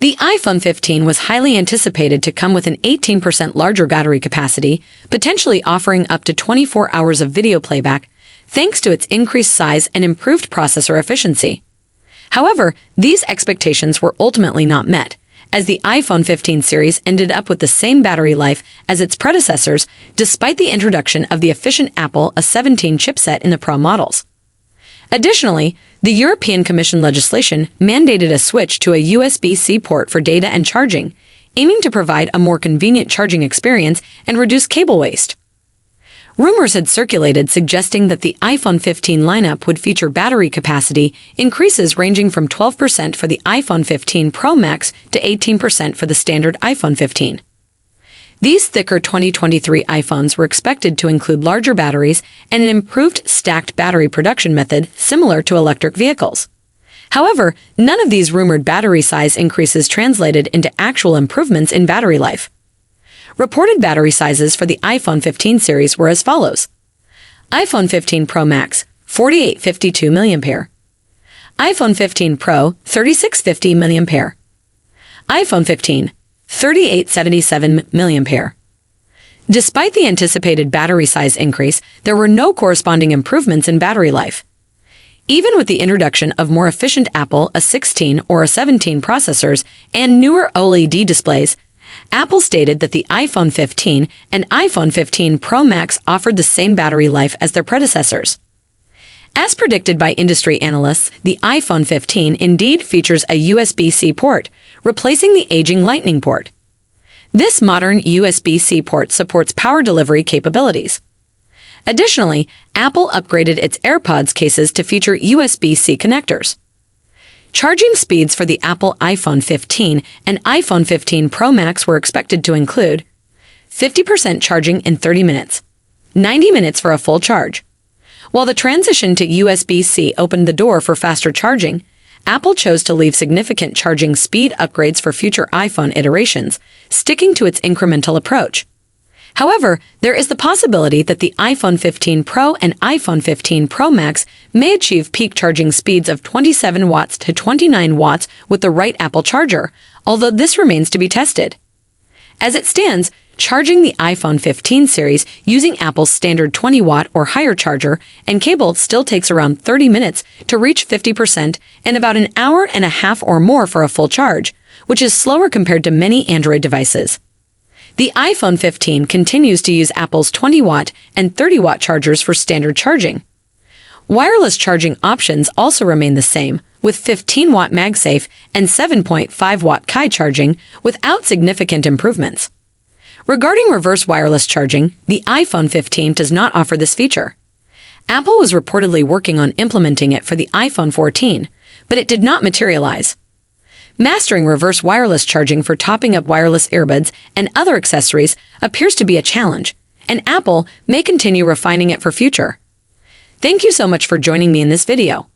The iPhone 15 was highly anticipated to come with an 18% larger battery capacity, potentially offering up to 24 hours of video playback, thanks to its increased size and improved processor efficiency. However, these expectations were ultimately not met, as the iPhone 15 series ended up with the same battery life as its predecessors, despite the introduction of the efficient Apple A17 chipset in the Pro models. Additionally, the European Commission legislation mandated a switch to a USB-C port for data and charging, aiming to provide a more convenient charging experience and reduce cable waste. Rumors had circulated suggesting that the iPhone 15 lineup would feature battery capacity increases ranging from 12% for the iPhone 15 Pro Max to 18% for the standard iPhone 15. These thicker 2023 iPhones were expected to include larger batteries and an improved stacked battery production method similar to electric vehicles. However, none of these rumored battery size increases translated into actual improvements in battery life. Reported battery sizes for the iPhone 15 series were as follows. iPhone 15 Pro Max, 4852 mAh. iPhone 15 Pro, 3650 mAh. iPhone 15, 3877 mAh. Despite the anticipated battery size increase, there were no corresponding improvements in battery life. Even with the introduction of more efficient Apple A16 or A17 processors and newer OLED displays, Apple stated that the iPhone 15 and iPhone 15 Pro Max offered the same battery life as their predecessors. As predicted by industry analysts, the iPhone 15 indeed features a USB-C port, replacing the aging Lightning port. This modern USB-C port supports power delivery capabilities. Additionally, Apple upgraded its AirPods cases to feature USB-C connectors. Charging speeds for the Apple iPhone 15 and iPhone 15 Pro Max were expected to include 50% charging in 30 minutes, 90 minutes for a full charge. While the transition to USB-C opened the door for faster charging, Apple chose to leave significant charging speed upgrades for future iPhone iterations, sticking to its incremental approach. However, there is the possibility that the iPhone 15 Pro and iPhone 15 Pro Max may achieve peak charging speeds of 27 watts to 29 watts with the right Apple charger, although this remains to be tested. As it stands, charging the iPhone 15 series using Apple's standard 20-watt or higher charger and cable still takes around 30 minutes to reach 50% and about an hour and a half or more for a full charge, which is slower compared to many Android devices. The iPhone 15 continues to use Apple's 20-watt and 30-watt chargers for standard charging. Wireless charging options also remain the same, with 15-watt MagSafe and 7.5-watt Qi charging without significant improvements. Regarding reverse wireless charging, the iPhone 15 does not offer this feature. Apple was reportedly working on implementing it for the iPhone 14, but it did not materialize. Mastering reverse wireless charging for topping up wireless earbuds and other accessories appears to be a challenge, and Apple may continue refining it for future. Thank you so much for joining me in this video.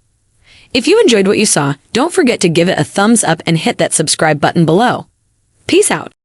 If you enjoyed what you saw, don't forget to give it a thumbs up and hit that subscribe button below. Peace out.